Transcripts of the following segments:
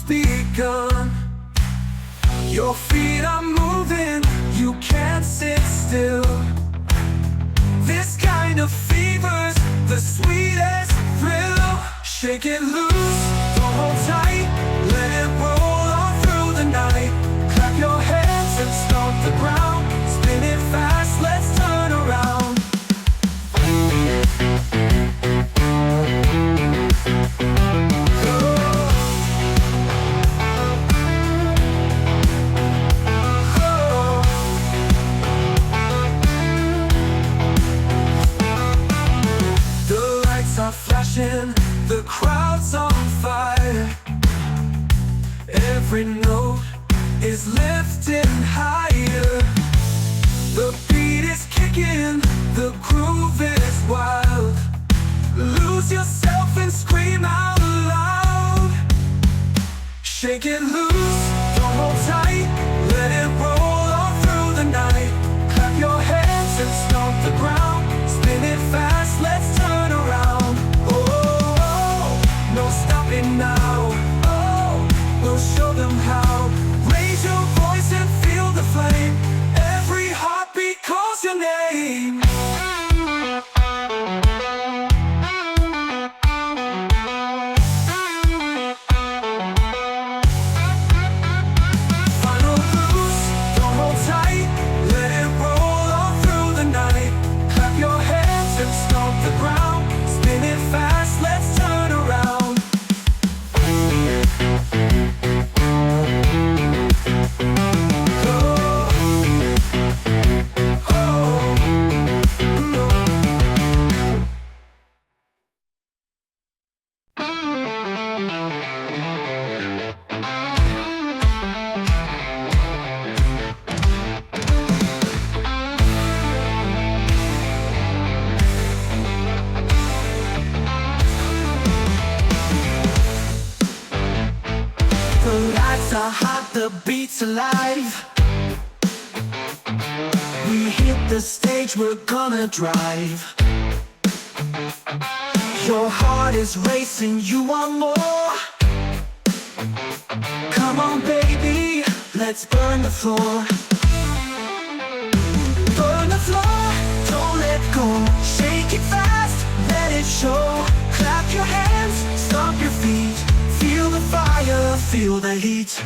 begun. Your feet are moving, you can't sit still. This kind of fever's the sweetest thrill. Shake it loose, don't hold tight, let it roll on through the night. Clap your hands and stomp the ground, spin it fast, let's turn around. Flashing, the crowd's on fire. Every note is lifting higher. The beat is kicking, the groove is wild. Lose yourself and scream out loud. Shake it loose, don't hold tight, let it roll all through the night. Clap your hands and stomp the ground, spin it fast, let's turn around. Now, oh, we'll show them how. Raise your voice and feel the flame. Every heartbeat calls your name. Final loose, don't hold tight, let it roll all through the night. Clap your hands and stomp the ground, spin it fast, let's turn around. The beat's alive. We hit the stage, we're gonna drive. Your heart is racing, you want more. Come on baby, let's burn the floor. Burn the floor, don't let go. Shake it fast, let it show. Clap your hands, stomp your feet. Feel the fire, feel the heat.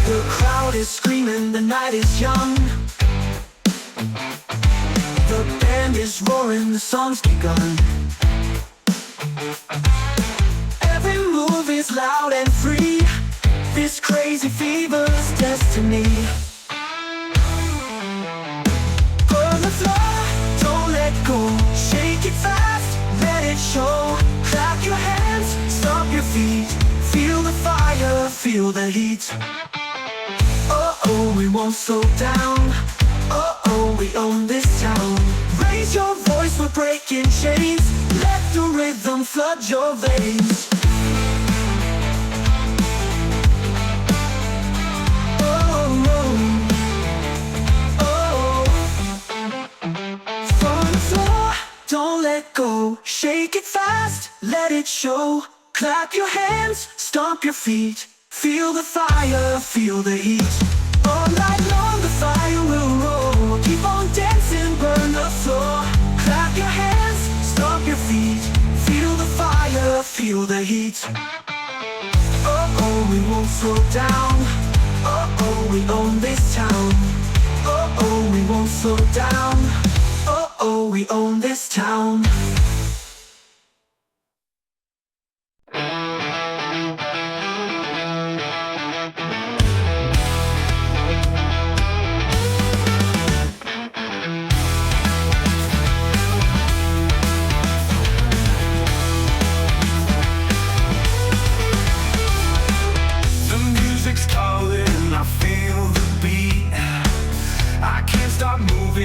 The crowd is screaming, the night is young. The band is roaring, the song's begun. Every move is loud and free. This crazy fever's destiny. Burn the floor, don't let go. Shake it fast, let it show. Clap your hands, stomp your feet. Feel the fire, feel the heat. Oh, we won't slow down. Oh, we own this town. Raise your voice, we're breaking chains. Let the rhythm flood your veins. From the floor, don't let go. Shake it fast, let it show. Clap your hands, stomp your feet. Feel the fire, feel the heat. All night long the fire will roll. Keep on dancing, burn the floor. Clap your hands, stomp your feet. Feel the fire, feel the heat. Oh, we won't slow down. Oh, we own this town. Oh, we won't slow down. Oh, we own this town.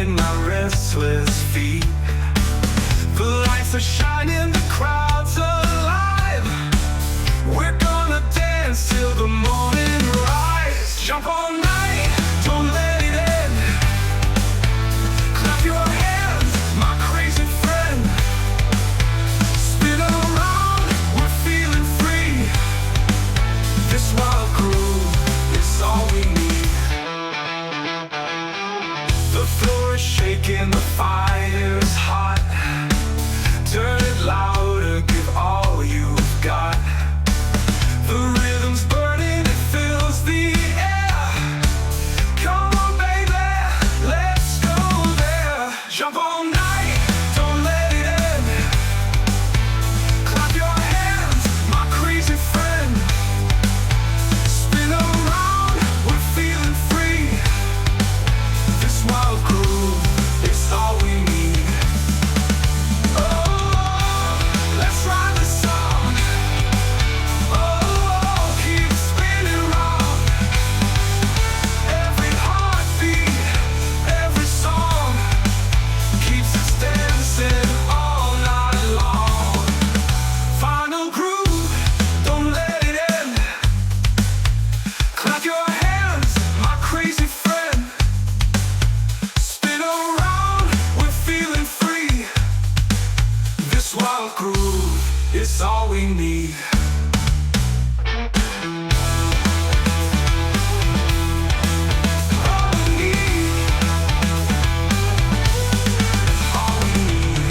My restless feet. The lights are shining, the crowd's alive. We're gonna dance till the morning rise. Jump all night, don't let it end. The floor is shaking, the fire is hot. Turn it louder, give all you've got. The rhythm's burning, it fills the air. Come on baby, let's go there. Jump all night, don't let it end. Clap your hands, my crazy friend. Spin around, we're feeling free. This wild groove, it's all we need. Oh, let's ride the song. Oh, keep spinning round. Every heartbeat, every song keeps us dancing all night long. Final groove, don't let it end. Clap your hands, my crazy friend. Spin around, we're feeling free. This wild groove, it's all we need. All we need. All we need.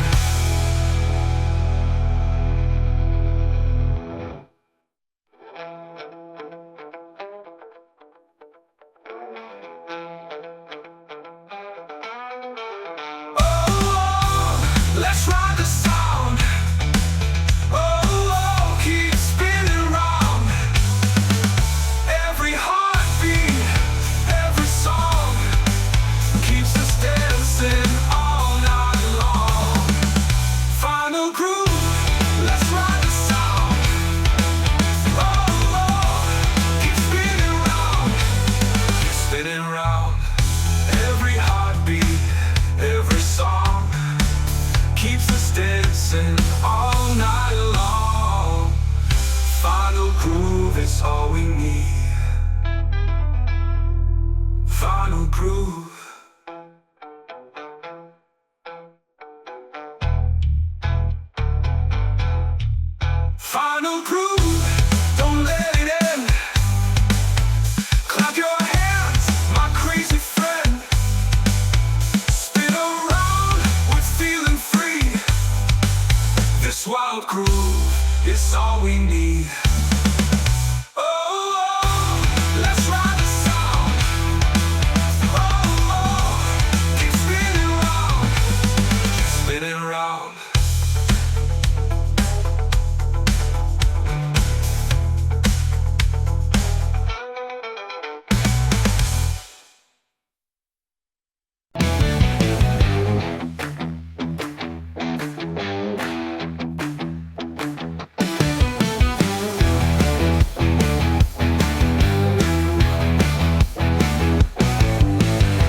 Oh, let's ride the sound. Oh, keep spinning round. Every heartbeat, every song keeps us dancing all night long. Final groove, let's ride the sound. Oh, keep spinning round. Keep spinning round. Every heartbeat, every song keeps us dancing all night long. Final groove, it's all we need. Final groove. Final groove, don't let it end. Clap your hands, my crazy friend. Spin around, we're feeling free. This wild groove, it's all we need. Oh, let's ride the sound. Oh, keep spinning round. Keep spinning round.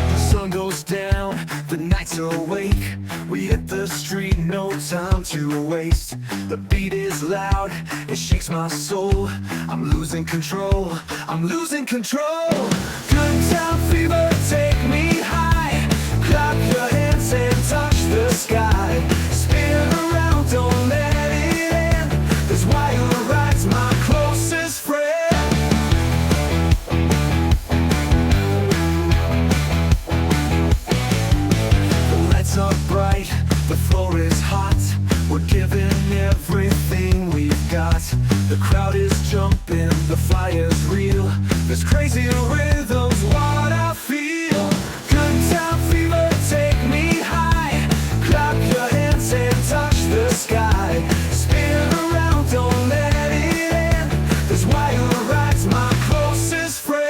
The sun goes down, the nights are awake. We hit the street, no time to waste. The beat is loud, it shakes my soul. I'm losing control, I'm losing control. Good time fever, take me high. Clap your hands and touch the sky. Spin around, don't let it end. This wild ride's my closest friend. The lights are bright, the floor is hot. We're giving everything we've got. The crowd is jumping, the fire's real. This crazy rhythm's what I feel. Good time fever, take me high. Clap your hands and touch the sky. Spin around, don't let it end. This wild ride's my closest friend.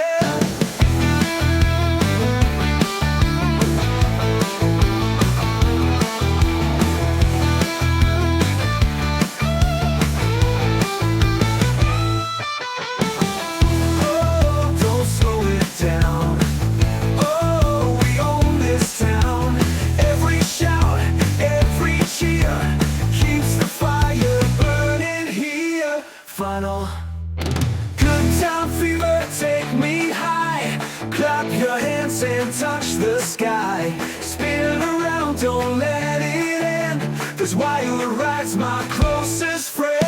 Oh, don't slow it down. Oh, we own this town. Every shout, every cheer keeps the fire burning here. Final good time fever, take me high. Clap your hands and touch the sky. Spin around, don't let it end. This wild ride's my closest friend.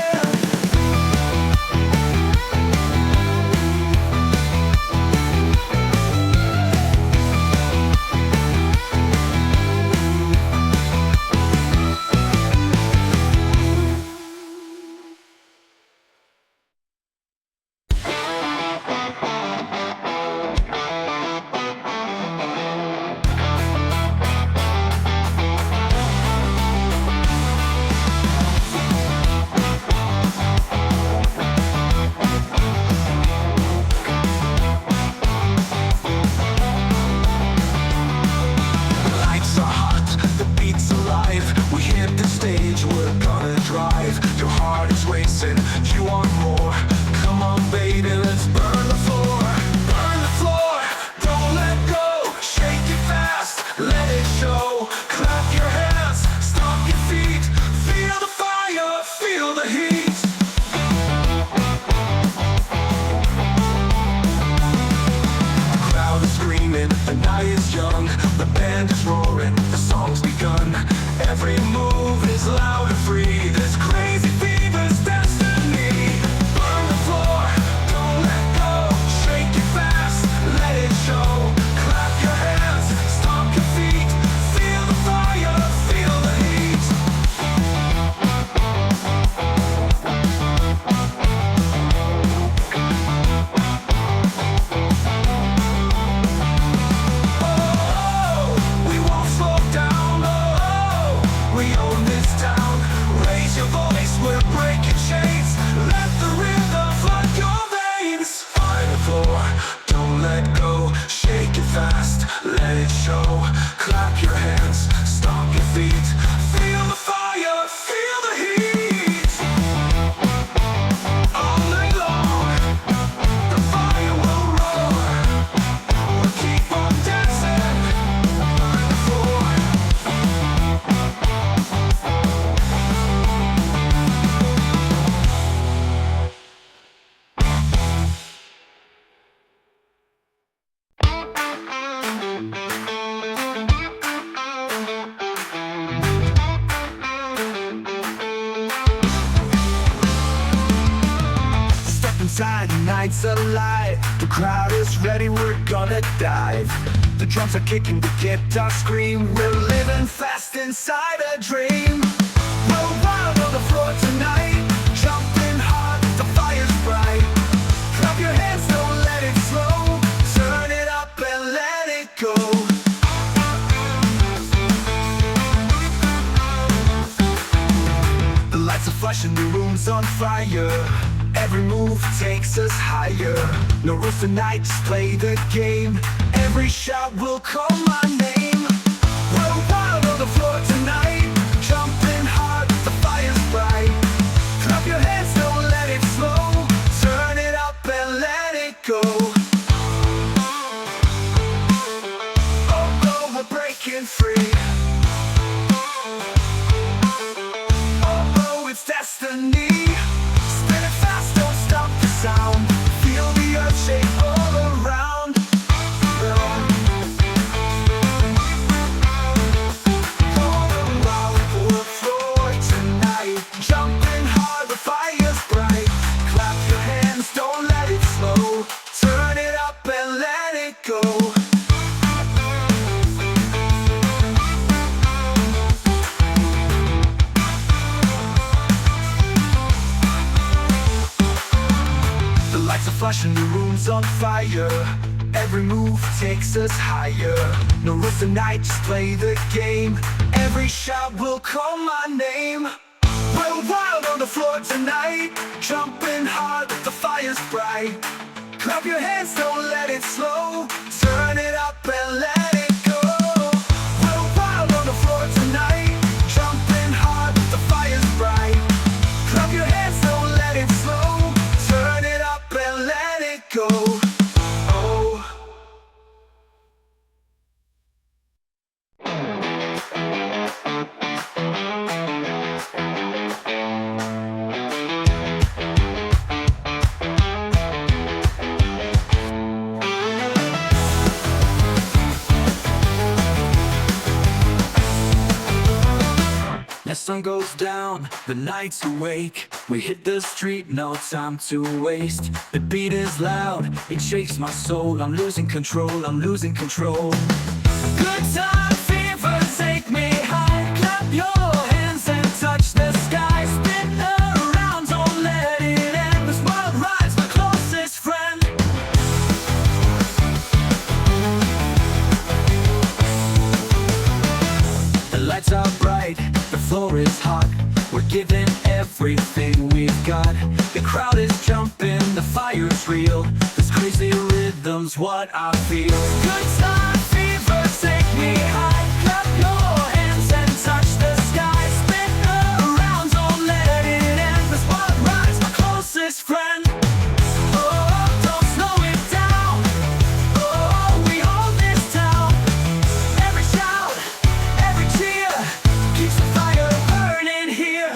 go. Clap your hands, stomp your feet. Feel the fire, feel the heat. All night long, the fire will roar. We'll keep on dancing by the floor. Step inside, the night's alive. The crowd is ready, we're gonna dive. The drums are kicking, the guitar scream. We're living fast inside a dream. We're wild on the floor tonight, jumping hard, the fire's bright. Clap your hands, don't let it slow. Turn it up and let it go. The lights are flashing, the room's on fire. Every move takes us higher. No rules tonight, just play the game. Every shot will call my name. We're wild on the floor tonight, jumping hard, the fire's bright. Clap your hands, don't let it slow. Turn it up and let it go. Oh, oh, we're breaking free. Oh, oh, it's destiny. Spin it fast, don't stop the sound. Feel the earth shake all around. On the wild floor tonight, jumping hard, the fire's bright. Clap your hands, don't let it slow. Turn it up and let it go. The lights are flashing, the room's on fire. Every move takes us higher. No rules tonight, just play the game. Every shot will call my name. We're wild on the floor tonight, jumping hard, the fire's bright. Clap your hands, don't let it slow. Turn it up and let it go. We're wild on the floor tonight, jumping hard, the fire's bright. Clap your hands, don't let it slow. Turn it up and let it go. Oh. As sun goes down, the night's awake. We hit the street, no time to waste. The beat is loud, it shakes my soul. I'm losing control, I'm losing control. Good time fever, take me high. Clap your hands and touch the sky. Spin around, don't let it end. This world ride's my closest friend. The lights are bright, the floor is hot. We're giving everything we've got. The crowd is jumping, the fire's real. This crazy rhythm's what I feel. Good time fever, take me high. Clap your hands and touch the sky. Spin around, don't let it end. This world ride's my closest friend. Oh, don't slow it down. Oh, we own this town. Every shout, every cheer keeps the fire burning here.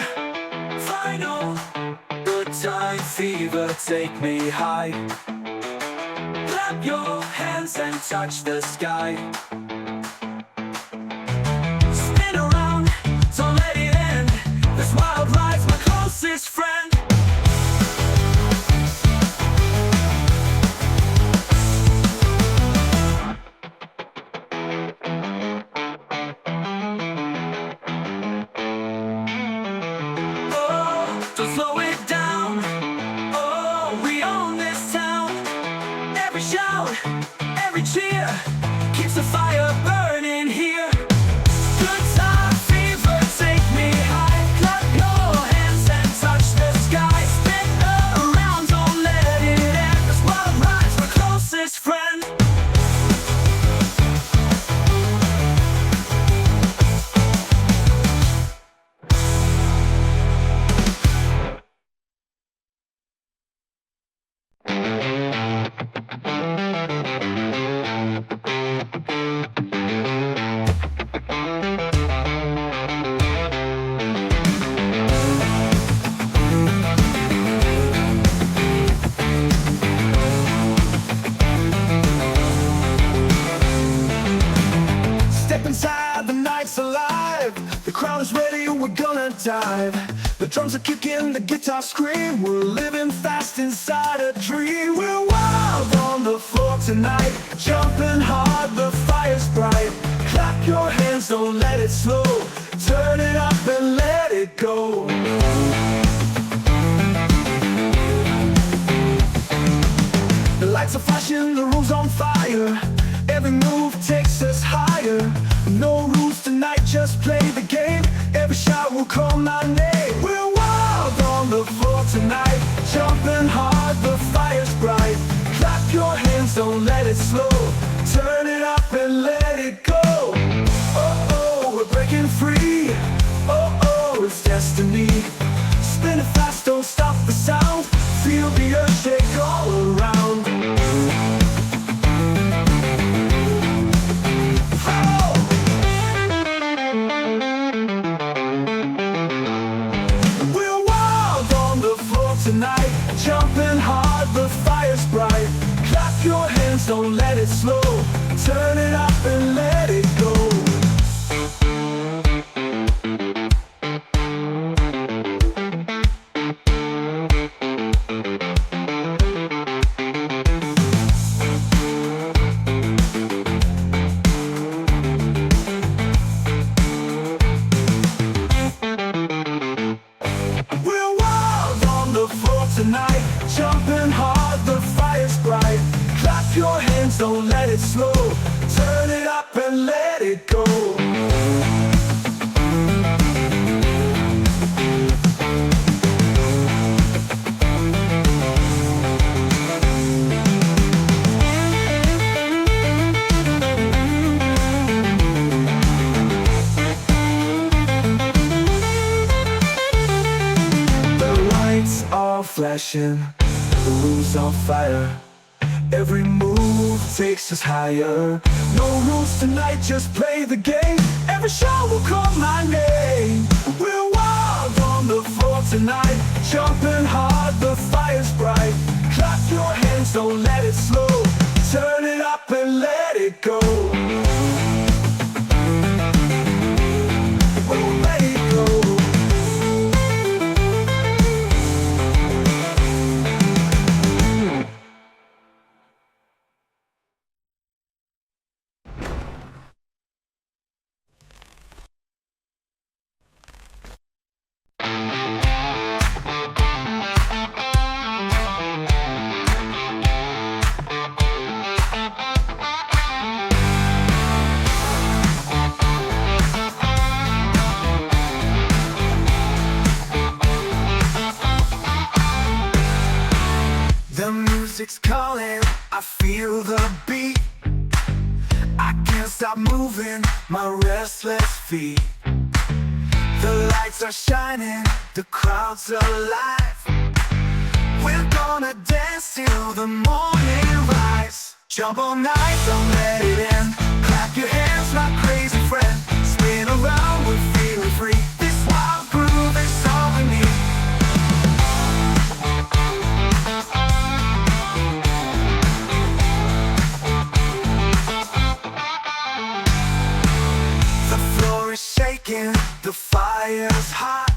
Final, good time fever, take me high. Clap your hands and touch the sky. Spin around, don't let it end. This wild ride's my closest friend. Oh, don't slow it down. Oh, we own this town. Every shout, every cheer keeps the fire inside, the night's alive. The crowd is ready, we're gonna dive. The drums are kicking, the guitar scream. We're living fast inside a dream. We're wild on the floor tonight, jumping hard, the fire's bright. Clap your hands, don't let it slow. Turn it up and let it go. The lights are flashing, the room's on fire. Every move takes us higher. No rules tonight, just play the game. Every shot will call my name. We're wild on the floor tonight, jumping hard, the fire's bright. Clap your hands, don't let it slow. Turn it up and let it go. Oh, oh, we're breaking free. Oh, oh, it's destiny. Spin it fast, don't stop the sound. Feel the earth shake all around. Tonight, jumping hard, the fire's bright. Clap your hands, don't let it slow. Turn it up and let it go. Tonight, jumping hard, the fire's bright. Clap your hands, don't let it slow. Turn it up and let it go. Flashing, the room's on fire. Every move takes us higher. No rules tonight, just play the game. Every shot will call my name. We're wild on the floor tonight, jumping hard, the fire's bright. Clap your hands, don't let it slow. Turn it up and let it go. We'll let it go. The music's calling, I feel the beat. I can't stop moving my restless feet. The lights are shining, the crowd's alive. We're gonna dance till the morning rise. Jump all night, don't let it end. Clap your hands, my crazy friend. Spin around, we're feeling free. This wild groove is all we need. The fire's hot.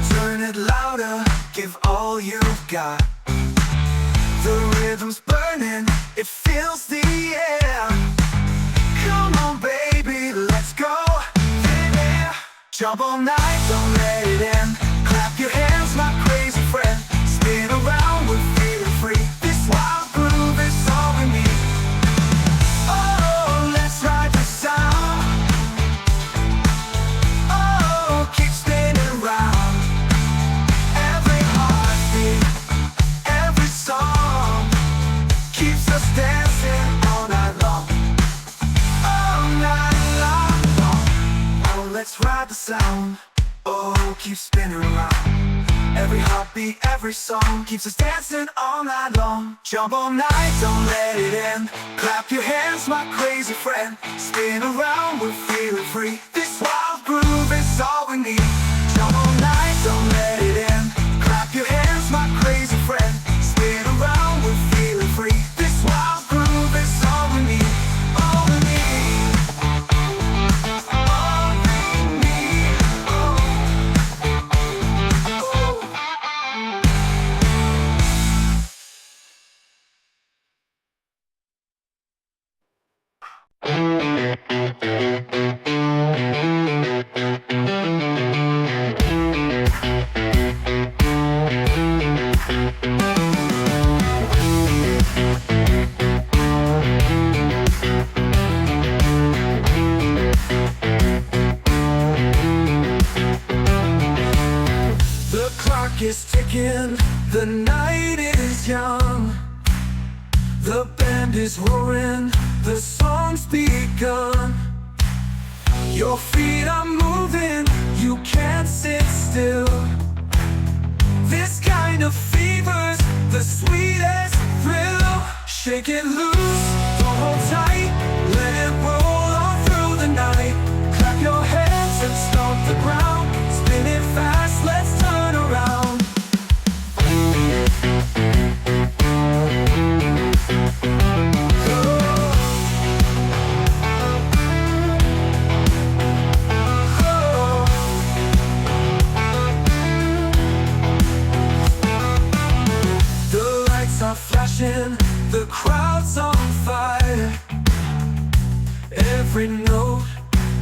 Turn it louder, give all you've got. The rhythm's burning, it fills the air. Come on baby, let's go. Yeah. Jump all night, don't let it end. Clap your hands, my crazy friend. Spin around, we're feeling free. This wild groove is all we need. Oh, let's ride the sound. Let's ride the sound, oh, keep spinning around. Every heartbeat, every song keeps us dancing all night long. Jump all night, don't let it end. Clap your hands, my crazy friend. Spin around, we're feeling free. This wild groove is all we need. Jump all night, don't let it end. Clap your hands, my crazy friend. Spin around, we're feeling free. This wild groove is all we need. All we need. is roaring, the song's begun. Your feet are moving, you can't sit still. This kind of fever's the sweetest thrill. Shake it loose, don't hold tight, let it roll on through the night. Clap your hands and stomp the ground, spin it fast, let's turn around. The crowd's on fire. Every note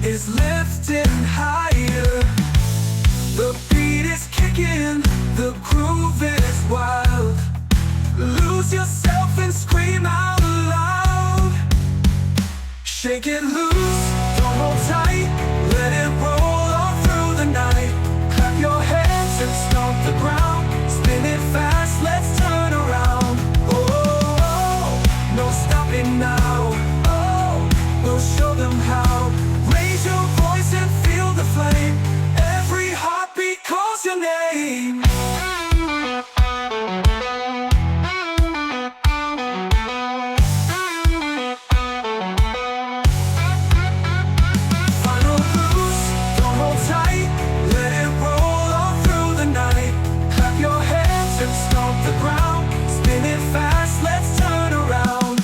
is lifting higher. The beat is kicking, the groove is wild. Lose yourself and scream out loud. Shake it loose, don't hold tight, let it roll all through the night. Clap your hands and stomp the ground, spin it fast, let's turn around. No stopping now, oh, we'll show them how. Raise your voice and feel the flame. Every heartbeat calls your name. Final boost, don't hold tight, let it roll all through the night. Clap your hands and stomp the ground, spin it fast, let's turn around.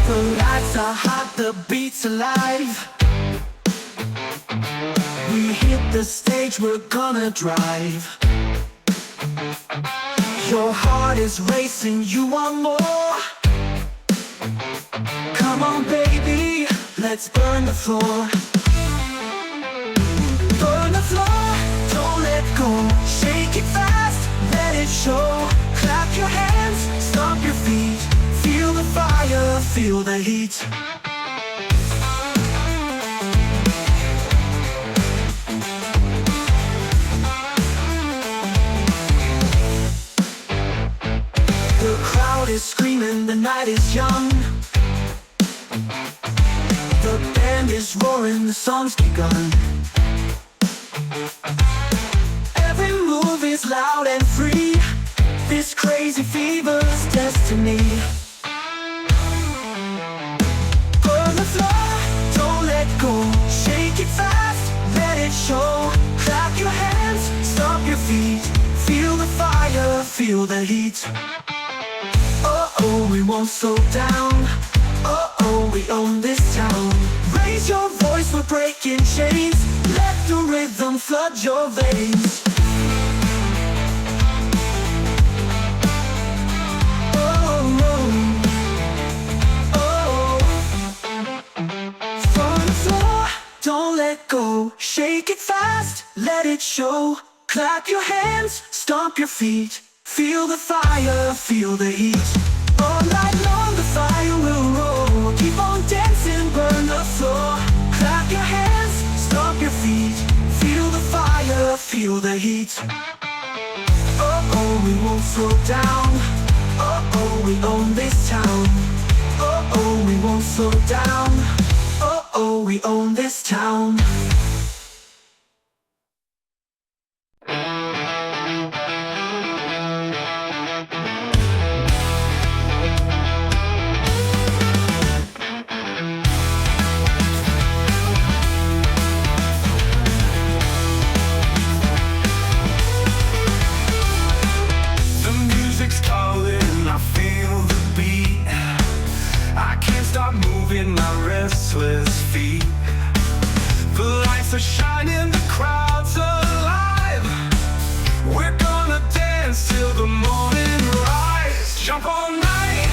The lights are hot, the beat's alive. We hit the stage, we're gonna drive. Your heart is racing, you want more. Come on baby, let's burn the floor. Burn the floor, don't let go. Shake it fast, let it show. Clap your hands, stomp your feet. Feel the fire, feel the heat. The crowd is screaming, the night is young. The band is roaring, the song's begun. Every move is loud and free. This crazy fever's destiny. Don't let go, shake it fast, let it show. Clap your hands, stomp your feet. Feel the fire, feel the heat. Oh, we won't slow down. Oh, we own this town. Raise your voice, we're breaking chains. Let the rhythm flood your veins. Don't let go, shake it fast, let it show. Clap your hands, stomp your feet. Feel the fire, feel the heat. All night long the fire will roll. Keep on dancing, burn the floor. Clap your hands, stomp your feet. Feel the fire, feel the heat. Oh, we won't slow down. Oh, we own this town. Oh, we won't slow down. Oh, we own this town. The music's calling, I feel the beat. I can't stop moving my restless feet. The lights are shining, the crowd's alive. We're gonna dance till the morning rise. Jump all night,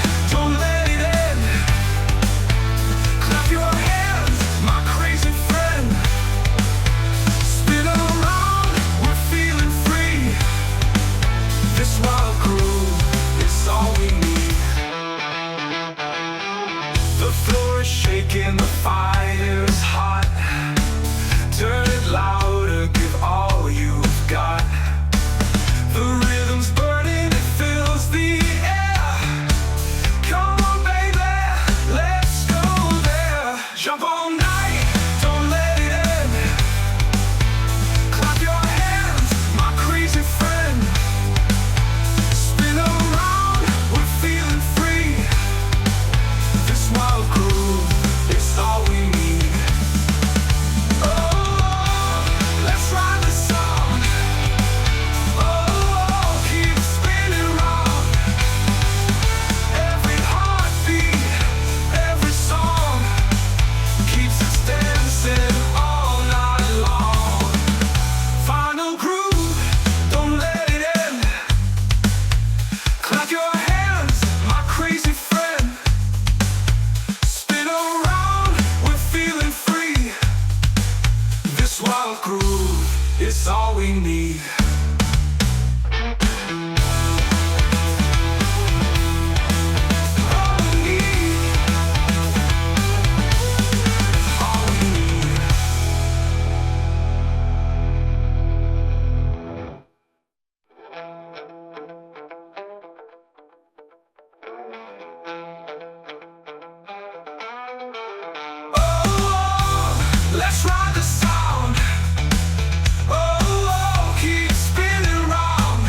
making the fires hot. Turn it louder, give all you've got. The rhythm's burning, it fills the air. Come on baby, let's go there. Jump all night, don't let it end. Clap your hands, my crazy friend. Spin around, we're feeling free. This wild groove, it's all we need. Oh, let's ride the song. Oh, keep spinning round. Every heartbeat, every song keeps us dancing all night long. Final groove, don't let it end. Clap your hands, my crazy friend. Spin around, we're feeling free. This wild groove is all we need. All we need. All we need. Oh, let's ride the sound. Oh, keep spinning round.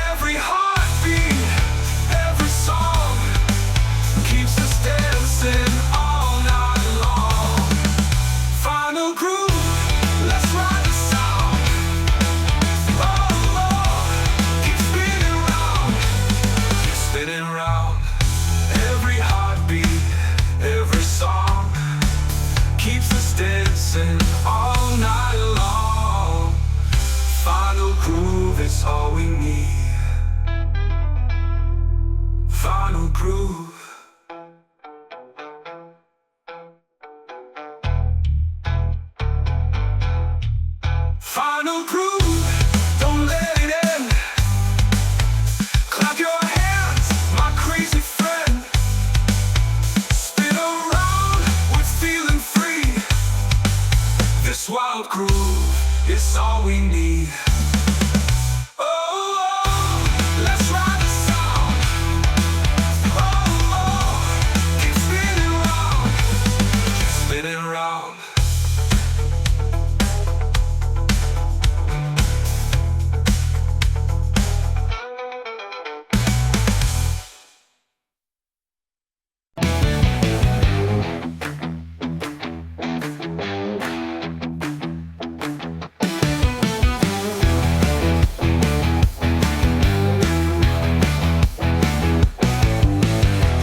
Every heartbeat, every song keeps us dancing all night long. Final groove, let's ride the sound. Oh, keep spinning round. Keep spinning round. Every heartbeat, every song keeps us dancing all night long. Final groove is all we need. Final groove. Final groove, don't let it end. Clap your hands, my crazy friend. Spin around, we're feeling free. This wild groove is all we need. Oh, let's ride the sound. Oh, keep spinning round. Keep spinning round.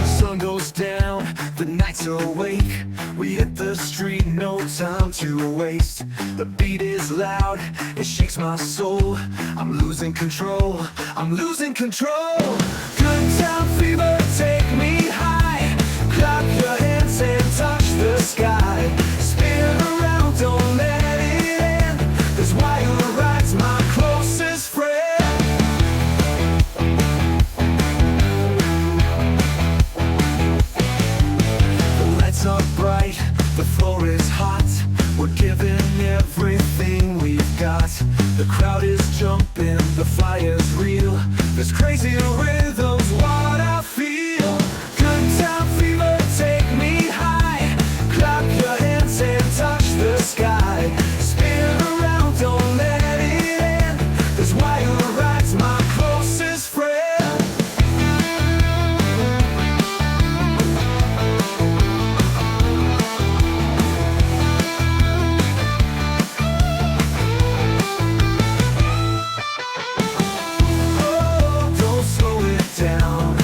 The sun goes down, the nights are awake. We hit the street, no time to waste. The beat is loud, it shakes my soul. I'm losing control, I'm losing control. Good time fever, take me high. Clap your hands and touch the sky. Spin around, don't let it end. This wild ride's my closest friend. The lights are bright, the floor is hot. We're giving everything we've got. The crowd is jumping, the fire's real. This crazy rhythm's what I feel. Good time fever, take me high. Clap your hands and touch the sky. Spin around, don't let it end. This wild ride's my closest friend. Oh, don't slow it down.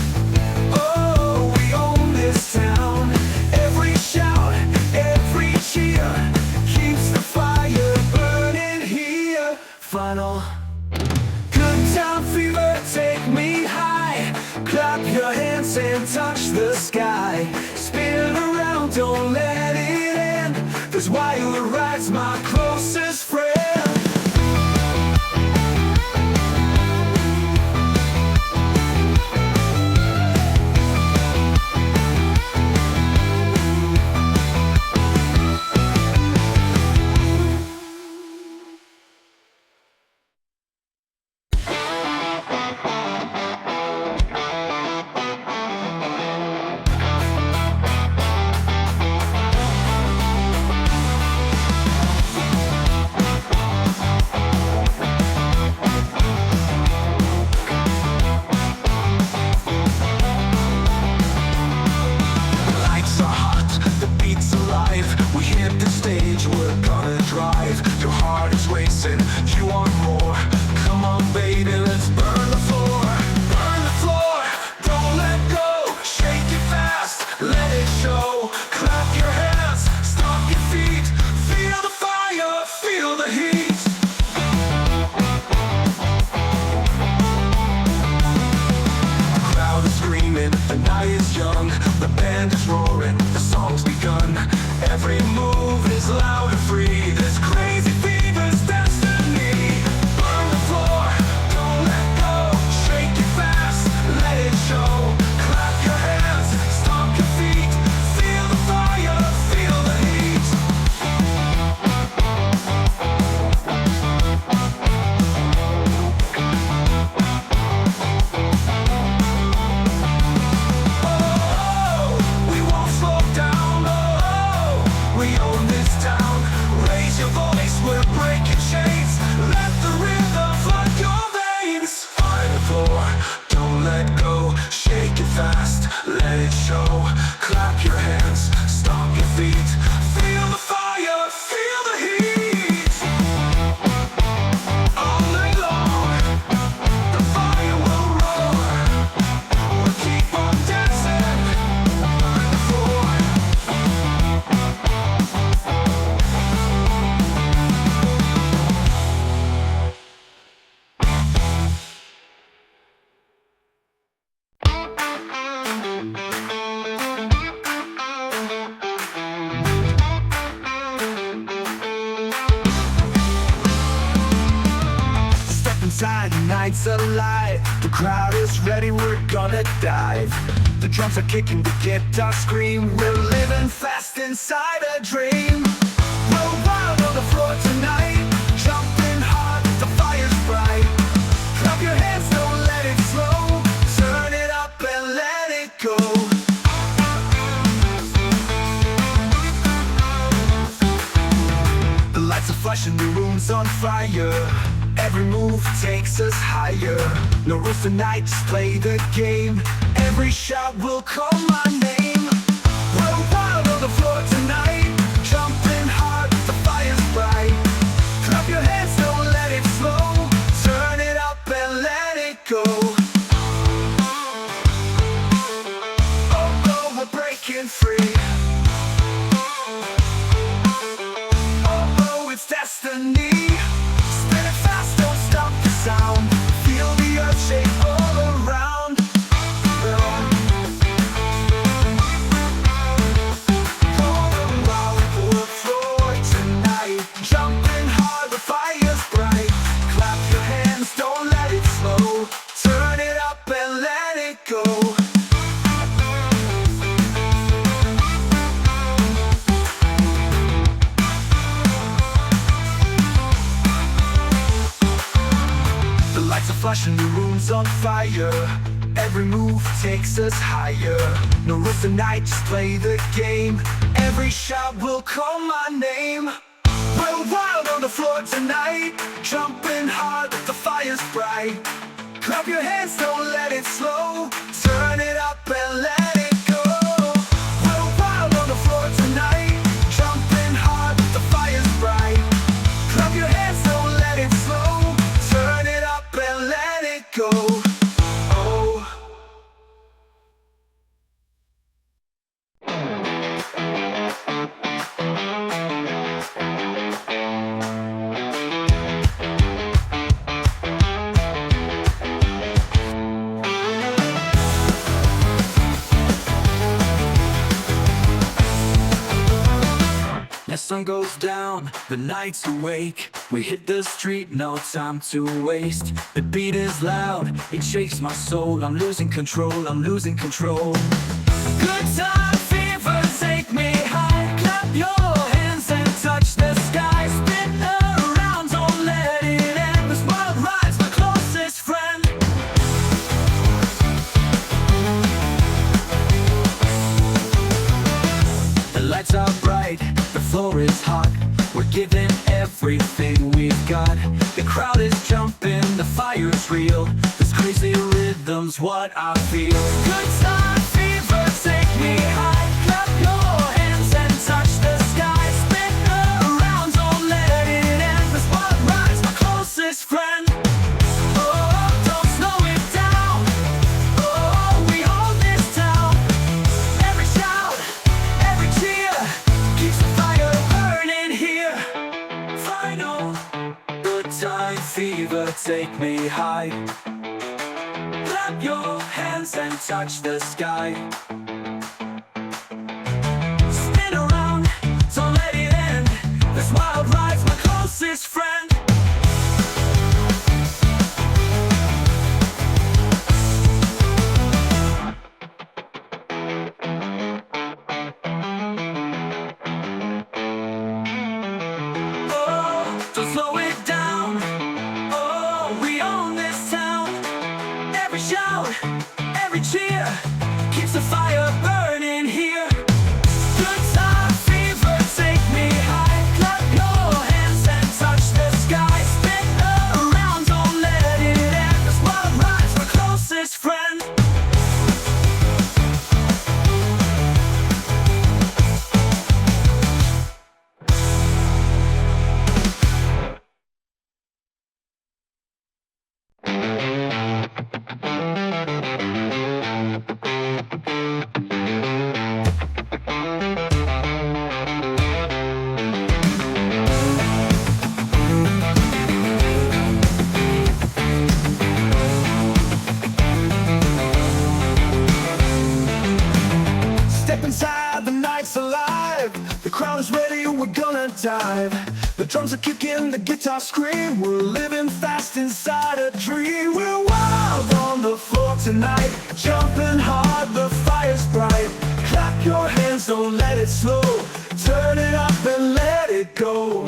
Oh, we own this town. Every shout, every cheer keeps the fire burning here. Final good time fever, take me high. Clap your hands and touch the sky. Spin around, don't let it end. This wild ride's my closest friend. night's alive. The crowd is ready, we're gonna dive. The drums are kicking, the guitar scream. We're living fast inside a dream. We're wild on the floor tonight, jumping hard, the fire's bright. Clap your hands, don't let it slow. Turn it up and let it go. The lights are flashing, the room's on fire. Every move takes us higher. No rules tonight, just play the game. Every shot will call my name. We're wild on the floor tonight, jumping hard, the fire's bright. Clap your hands, don't let it slow. Turn it up and let it go. Oh no, we're breaking free. Oh no, it's destiny. Sound. Feel the earth shake all around. Going wild for the floor tonight, jumping hard, the fire's bright. Clap your hands, don't let it slow. Turn it up and let it go. Flashing, the room's on fire. Every move takes us higher. No rules tonight, just play the game. Every shot will call my name. We're wild on the floor tonight, jumping hard, the fire's bright. Clap your hands, don't let it slow. Turn it up and let it go. We're wild on the floor tonight, jumping hard, the fire's bright. Clap your hands, don't let it slow. Turn it up and let it go. Oh. As sun goes down, the night's awake. We hit the street, no time to waste. The beat is loud, it shakes my soul. I'm losing control, I'm losing control. Good time fever, take me high. Clap your hands and touch the sky. Spin around, don't let it end. This world rides my closest friend. The lights are bright, the floor is hot. We're giving everything we've got. The crowd is jumping, the fire's real. This crazy rhythm's what I feel. Good time fever, take me high. Clap your hands and touch the sky. Spin around, don't let it end. This what rides my closest friend. Oh, don't slow it down. Oh, we hold this town. Every shout, every cheer keeps the fire burning here. Final, good time fever, take me high. Clap your hands and touch the sky. Spin around, don't let it end. This wild ride's my closest friend. Every cheer keeps the fire night's alive. The crowd is ready, we're gonna dive. The drums are kicking, the guitar scream. We're living fast inside a dream. We're wild on the floor tonight, jumping hard, the fire's bright. Clap your hands, don't let it slow. Turn it up and let it go.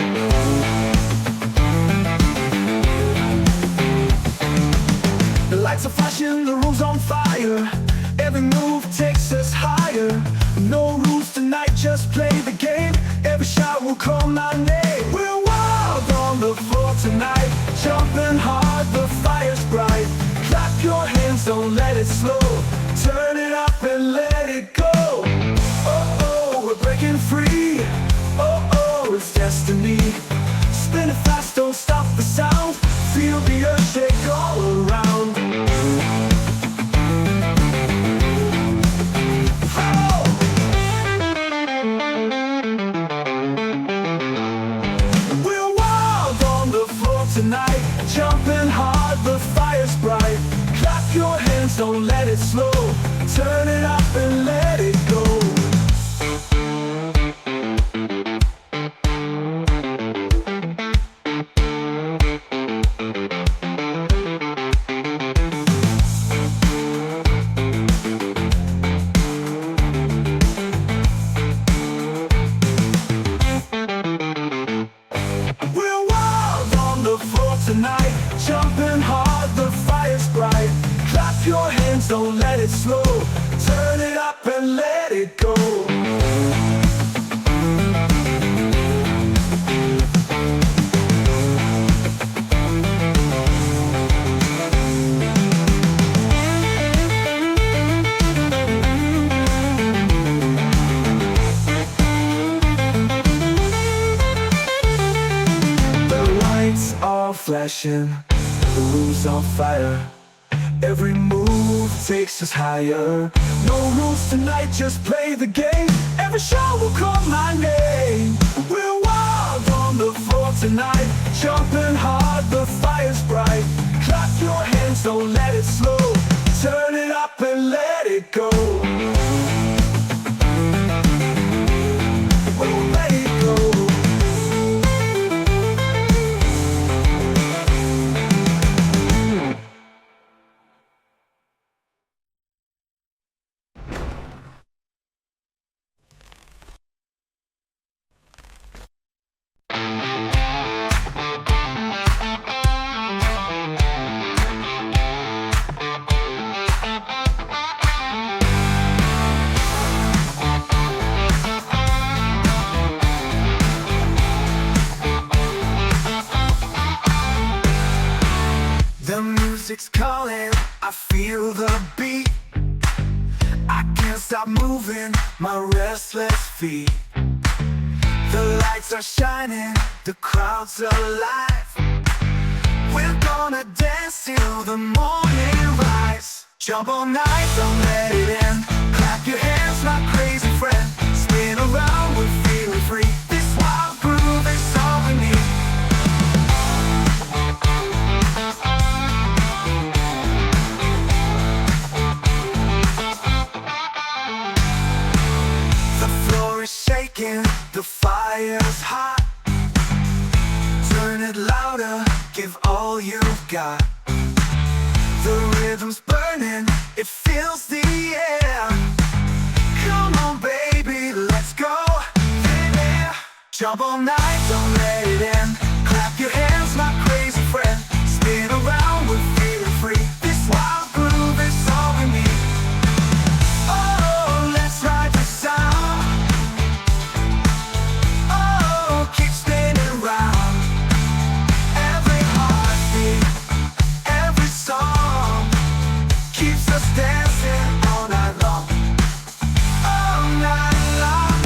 The lights are flashing, the room's on fire. Every move takes us higher. No rules tonight, just play the game. Every shot will call my name. We're wild on the floor tonight, jumping hard, the fire's bright. Clap your hands, don't let it slow. Turn it up and let it go. Oh, oh, we're breaking free. Oh, oh, it's destiny. Spin it fast, don't stop the sound. Feel the earth shake all around. Tonight, jumping hard, the fire's bright. Clap your hands, don't let it slow. Turn it up and let it go. Tonight, jumping hard, the fire's bright. Clap your hands, don't let it slow. Turn it up and let it go. Flashing, the room's on fire. Every move takes us higher. No rules tonight, just play the game. Every shot will call my name. We're wild on the floor tonight, jumping hard, the fire's bright. Clap your hands, don't let it slow. Turn it up and let it go. We'll let it go. Music's calling, I feel the beat. I can't stop moving my restless feet. The lights are shining, the crowd's alive. We're gonna dance till the morning rise. Jump all night, don't let it end. Clap your hands, my crazy friend. Spin around, we're feeling free. This wild groove is all we need. Shaking, the fire's hot. Turn it louder, give all you've got. The rhythm's burning, it fills the air. Come on baby, let's go. Yeah. Jump all night, don't let it end. Clap your hands, my crazy friend. Spin around, we're feeling free. This wild groove is all we need. Oh, let's ride the sound. Keep spinning round. Every heartbeat, every song keeps us dancing all night long. All night long.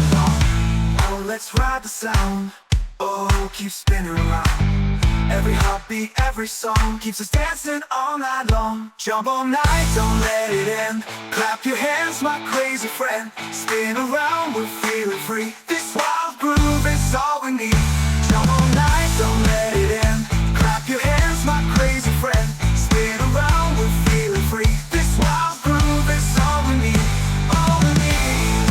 Oh, let's ride the sound. Oh, keep spinning around. Every heartbeat, every song keeps us dancing all night long. Jump all night, don't let it end. Clap your hands, my crazy friend. Spin around, we're feeling free. This wild groove is all we need. Jump all night, don't let it end. Clap your hands, my crazy friend. Spin around, we're feeling free. This wild groove is all we need. All we need.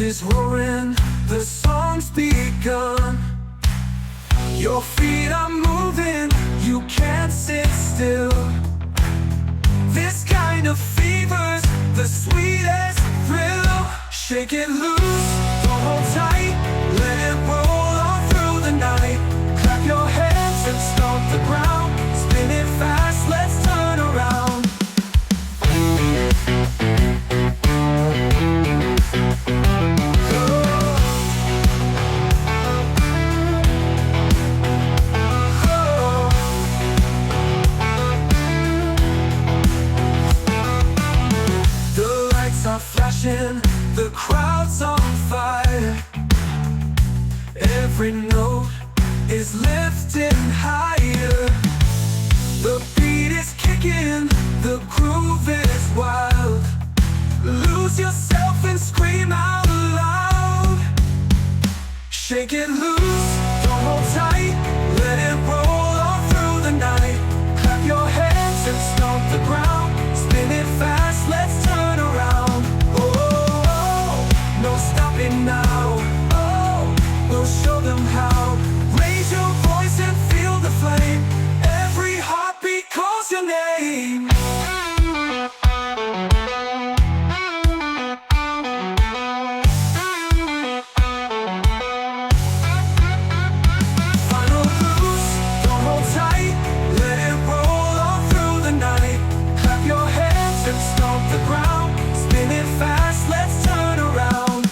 is roaring, the song's begun. Your feet are moving, you can't sit still. This kind of fever's the sweetest thrill. Shake it loose, don't hold tight, let it roll on through the night. Clap your hands and stomp the ground, spin it fast, let's turn around. The lights are flashing, the crowd's on fire. Every note is lifting higher. The beat is kicking, the groove is wild. Lose yourself and scream out loud. Shake it loose, don't hold tight, let it roll on through the night. Clap your hands and stomp the ground, spin it fast, let's turn around. Oh, no stopping now. Oh, we'll show them how. Raise your voice and feel the flame. Every heartbeat calls your name. Final blues, don't hold tight, let it roll on through the night. Clap your hands and stomp the ground, spin it fast, let's turn around.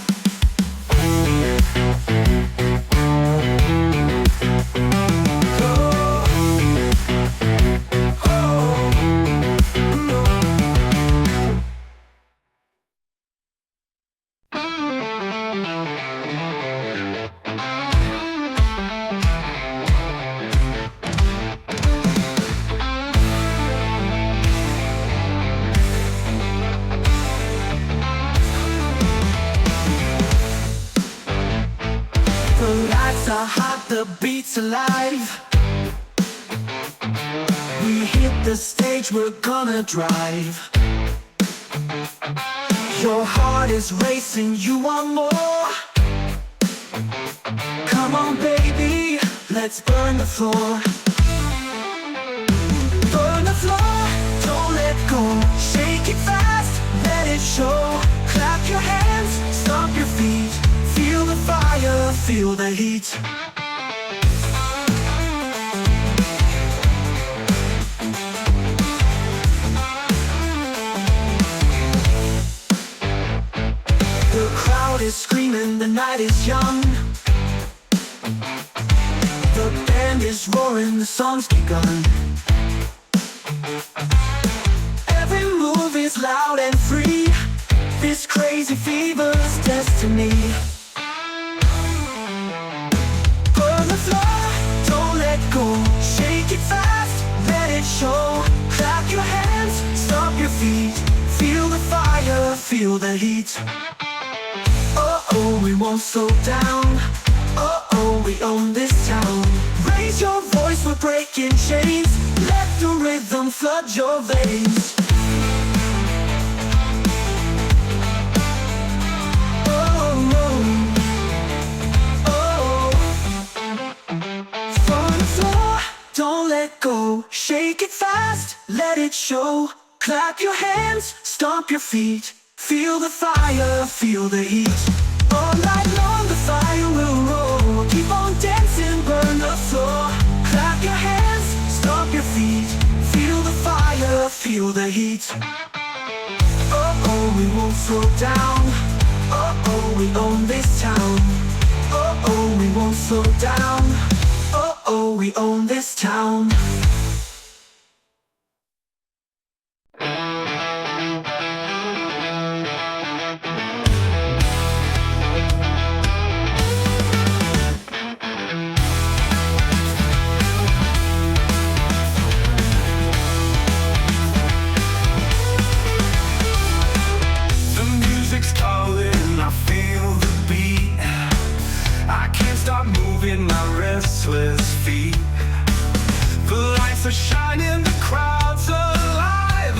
The lights are hot, the beat's alive. We hit the stage, we're gonna drive. Your heart is racing, you want more. Come on baby, let's burn the floor. Burn the floor, don't let go. Shake it fast, let it show. Clap your hands, stomp your feet. Feel the fire, feel the heat. The crowd is screaming, the night is young. The band is roaring, the song's begun. Every move is loud and free. This crazy fever's destiny. Burn the floor, don't let go. Shake it fast, let it show. Clap your hands, stomp your feet. Feel the fire, feel the heat. Oh, we won't slow down. Oh, we own this town. Raise your voice, we're breaking chains. Let the rhythm flood your veins. Don't let go, shake it fast, let it show. Clap your hands, stomp your feet. Feel the fire, feel the heat. All night long the fire will roll. Keep on dancing, burn the floor. Clap your hands, stomp your feet. Feel the fire, feel the heat. Oh, we won't slow down. Oh, we own this town. Oh, we won't slow down. Oh, we own this town. The music's calling, I feel the beat. I can't stop moving my restless feet. The lights are shining, the crowd's alive.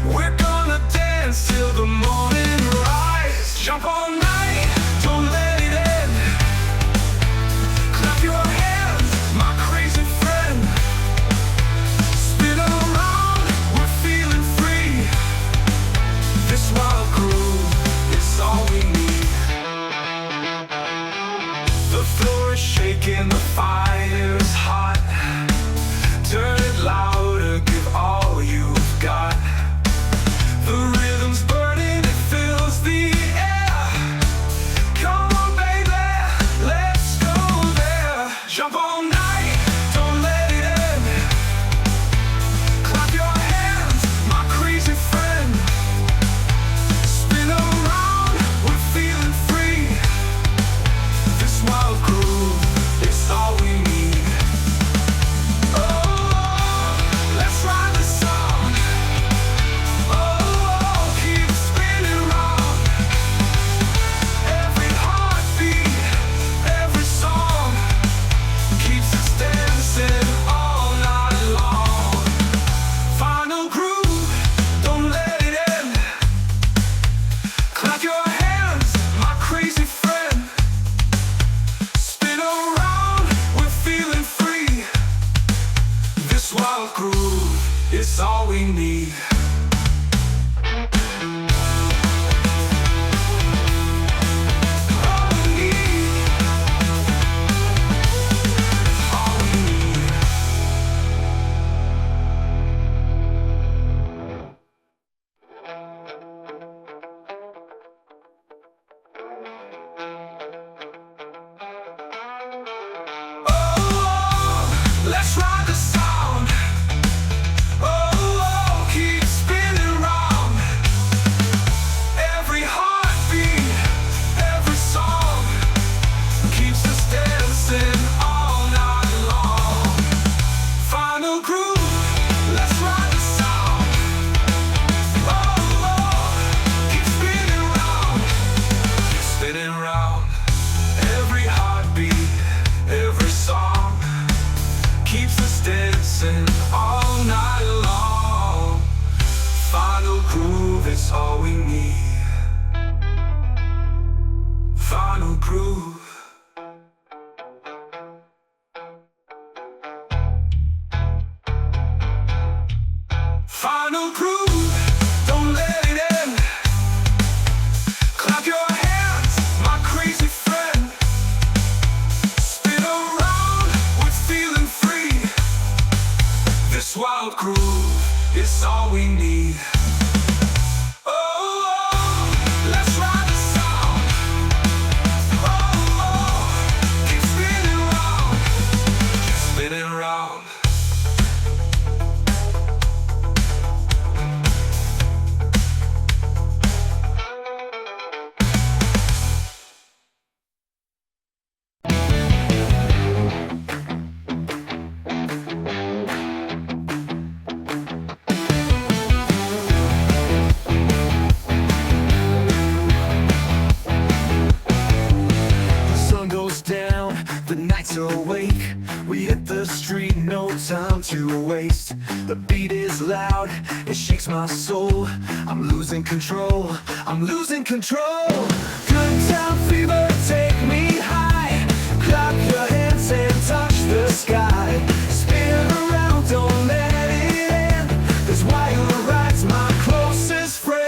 We're gonna dance till the morning rise. Jump all night. wild groove is all we need. Let's ride the sound. Oh, keep spinning round. Every heartbeat, every song keeps us dancing all night long. Final groove, let's ride the sound. Oh, keep spinning round, keep spinning round. Every heartbeat, every song keeps us dancing all night long. Final groove is all we need. Final groove. Final groove, don't let it end. Clap your hands, my crazy friend. Spin around with feeling free. This wild groove is all we need. Oh, let's ride the sound. Oh, keep spinning round, keep spinning round. The nights are awake, we hit the street, no time to waste. The beat is loud, it shakes my soul. I'm losing control, I'm losing control. Good time fever, take me high. Clap your hands and touch the sky. Spin around, don't let it end. This wild ride's my closest friend.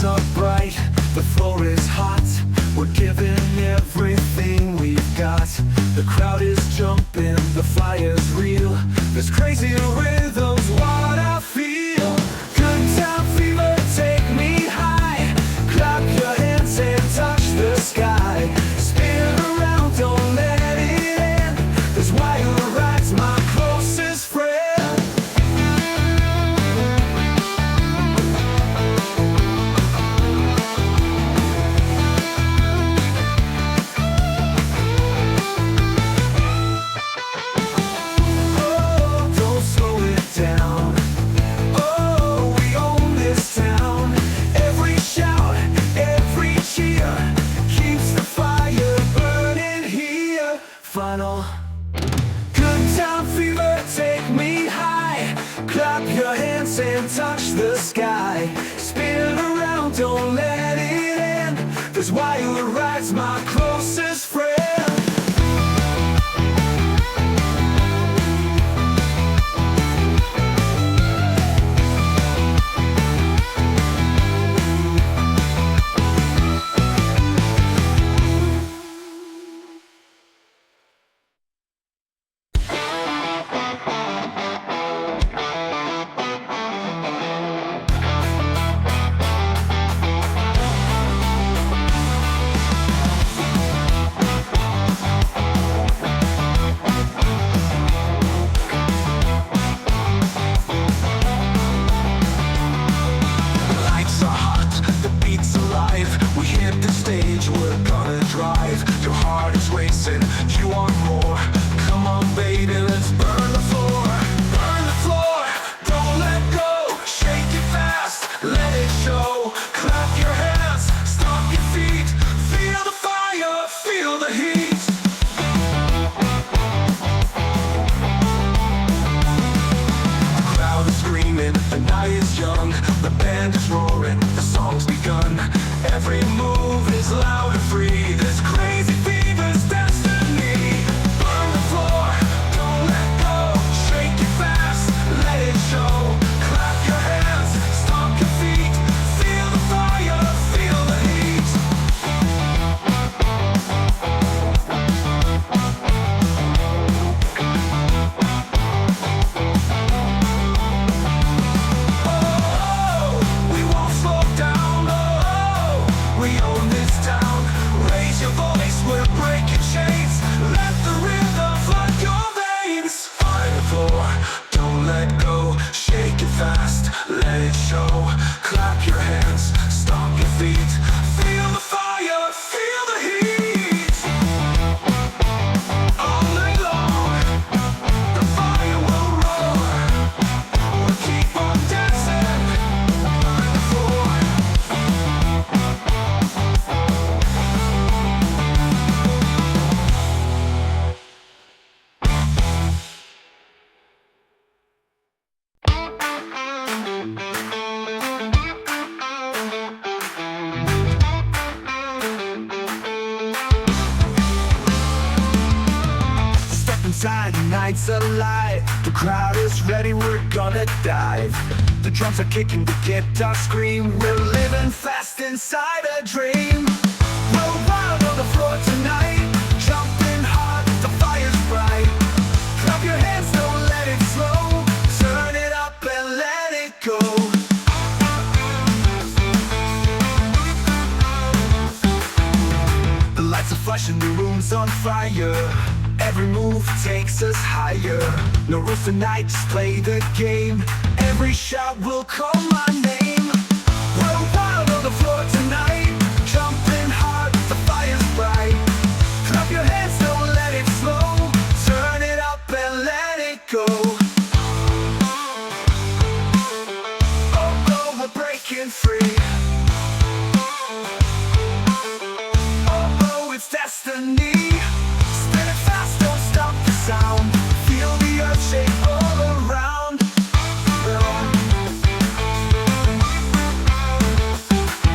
Are bright, the floor is hot. We're giving everything we've got. The crowd is jumping, the fire's real. This crazy rhythm's what I feel. Good time fever, take me high. Clap your hands and touch the sky. Spin around, don't let it end. This wild ride's my closest friend. Final. Good time fever, take me high. Clap your hands and touch the sky. Spin around, don't let it end. This wild ride's my closest friend. band is roaring, the song's begun. Every move is loud and free. This we own this town. Raise your voice, we're breaking chains. Let the rhythm flood your veins. On the floor, don't let go. Shake it fast, let it show. Clap your hands, stomp your feet. Feel the fire, feel the heat. All night long, the fire will roar. We'll keep on dancing on the floor. Inside, the night's alive. The crowd is ready, we're gonna dive. The drums are kicking, the guitar scream. We're living fast inside a dream. We're wild on the floor tonight, jumping hard, the fire's bright. Clap your hands, don't let it slow. Turn it up and let it go. The lights are flashing, the room's on fire. Every move takes us higher. No rules tonight, just play the game. Every shout will call my name. We're wild on the floor tonight, jumping hard, the fire's bright. Clap your hands, don't let it slow. Turn it up and let it go. Oh, we're breaking free. Oh, it's destiny. Sound. Feel the earth shake all around.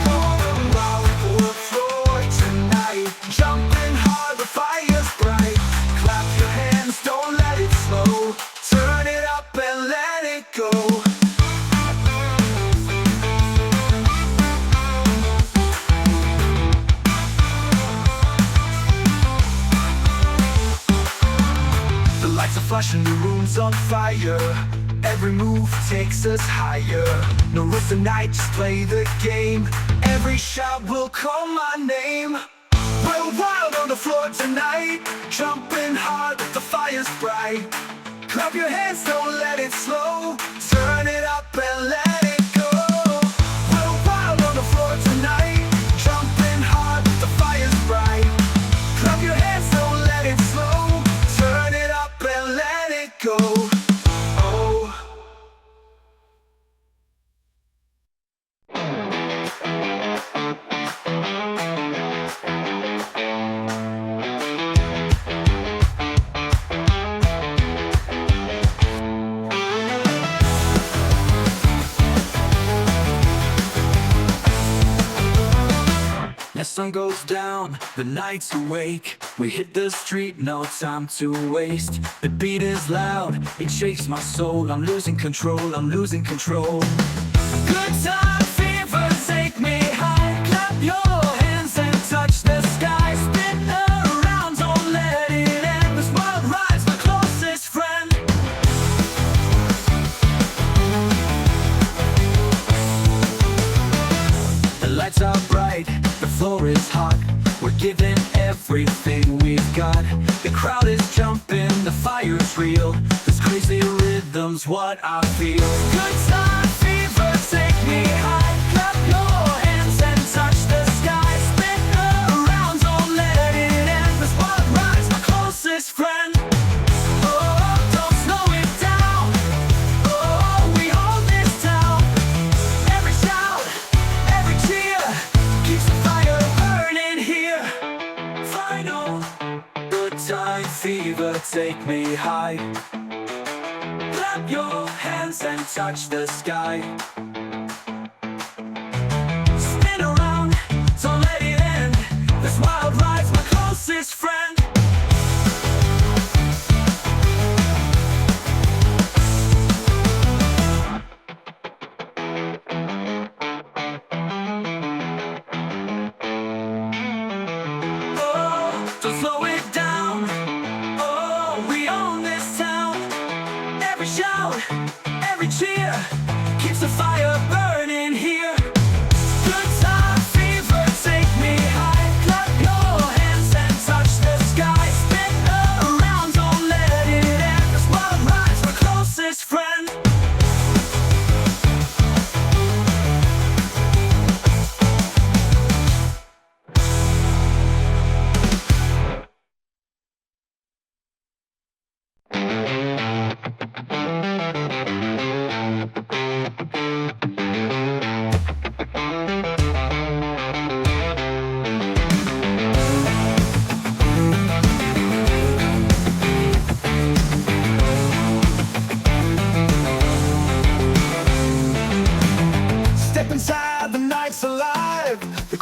Going wild for the floor tonight, jumping hard, the fire's bright. Clap your hands, don't let it slow. Turn it up and let it go. Flashing, the room's on fire. Every move takes us higher. No rules tonight, just play the game. Every shout will call my name. We're wild on the floor tonight, jumping hard, the fire's bright. Clap your hands, don't let it slow. Turn it up and let it go. We're wild on the floor tonight, jumping hard, the fire's bright. Clap your hands, don't let it slow. Turn it up and let it go. Oh. As sun goes down, the night's awake. We hit the street, no time to waste. The beat is loud, it shakes my soul. I'm losing control, I'm losing control. Good time fever, take me high. Clap your hands and touch the sky. Spin around, don't let it end. This wild ride's my closest friend. The lights are bright, the floor is hot. We're giving everything we've got. The crowd is jumping, the fire's real. This crazy rhythm's what I feel. Good time fever, take me high. Clap your hands and touch the sky. Spin around, don't let it end. This wild ride's my closest friend. Oh, don't slow it down. Oh, we hold this town. Every shout, every cheer keeps the fire burning here. Final, good time fever, take me high. Clap your hands and touch the sky. Spin around, don't let it end. This wild ride's my closest friend. Don't slow it down. Oh, we own this town. Every shout, every cheer keeps the fire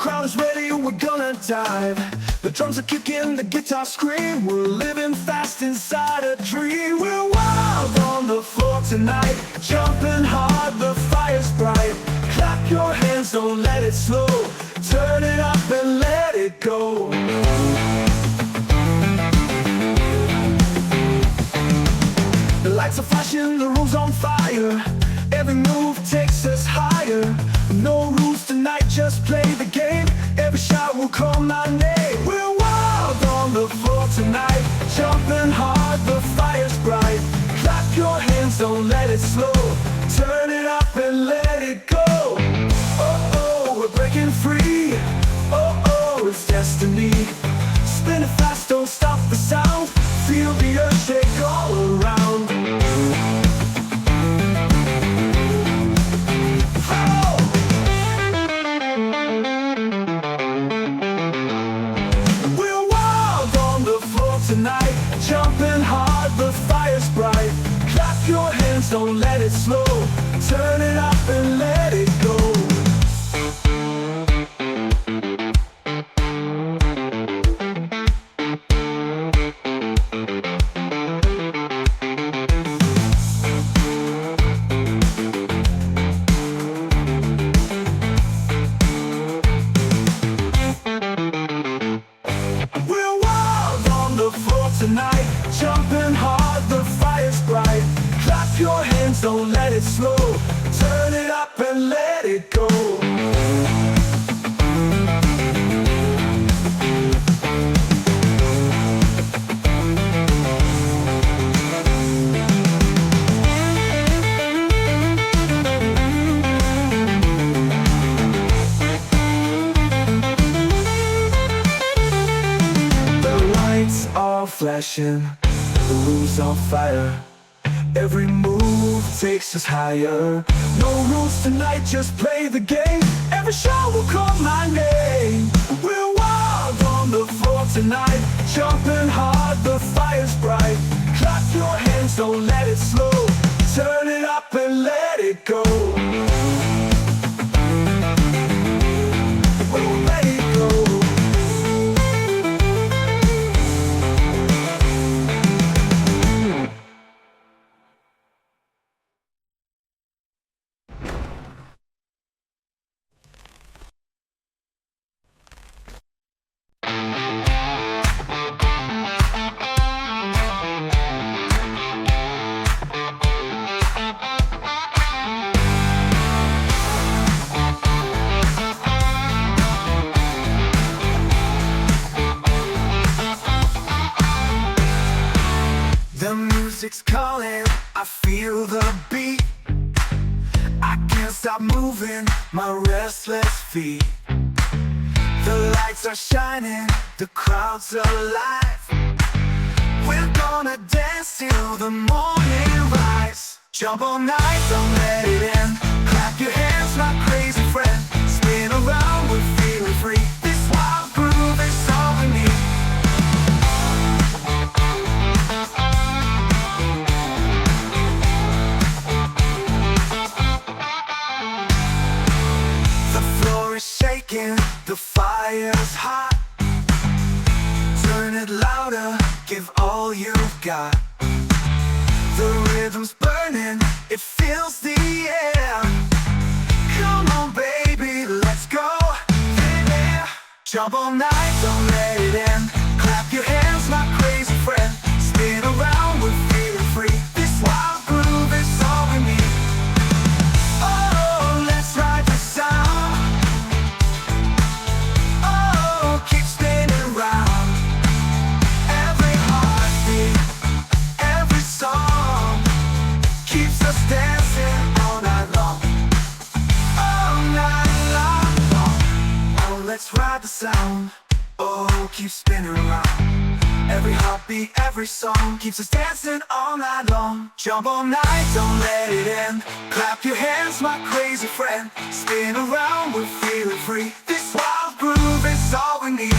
crowd is ready, we're gonna dive. The drums are kicking, the guitar scream. We're living fast inside a dream. We're wild on the floor tonight, jumping hard, the fire's bright. Clap your hands, don't let it slow. Turn it up and let it go. The lights are flashing, the room's on fire. Every move takes us higher. No rules tonight, just play the game. Every shot will call my name. We're wild on the floor tonight, jumping hard, the fire's bright. Clap your hands, don't let it slow. Turn it up and let it go. Oh, oh, we're breaking free. Oh, oh, it's destiny. Spin it fast, don't stop the sound. Feel the earth shake all around. Tonight, jumping hard, the fire's bright. Clap your hands, don't let it slow. Turn it up and let it go. Tonight, jumping hard, the fire's bright. Clap your hands, don't let it slow. Turn it up and let it go. Flashing, the room's on fire. Every move takes us higher. No rules tonight, just play the game. Every shot will call my name. We're wild on the floor tonight, jumping hard, the fire's bright. Clap your hands, don't let it slow. Turn it up and let it go. Oh, let it go. The music's calling, I feel the beat. I can't stop moving my restless feet. The lights are shining, the crowd's alive. We're gonna dance till the morning rise. Jump all night, don't let it end. Clap your hands, my crazy friend. Spin around, we're feeling free. This wild groove is all we need. The fire's hot. Turn it louder, give all you've got. The rhythm's burning, it fills the air. Come on baby, let's go. Yeah. Jump all night, don't let it end. Clap your hands, my crazy friend. Spin around, we're feeling free. This wild groove is all we need. Oh, let's ride the sound. Let's ride the sound, oh, keep spinning around. Every heartbeat, every song keeps us dancing all night long. Jump all night, don't let it end. Clap your hands, my crazy friend. Spin around, we're feeling free. This wild groove is all we need.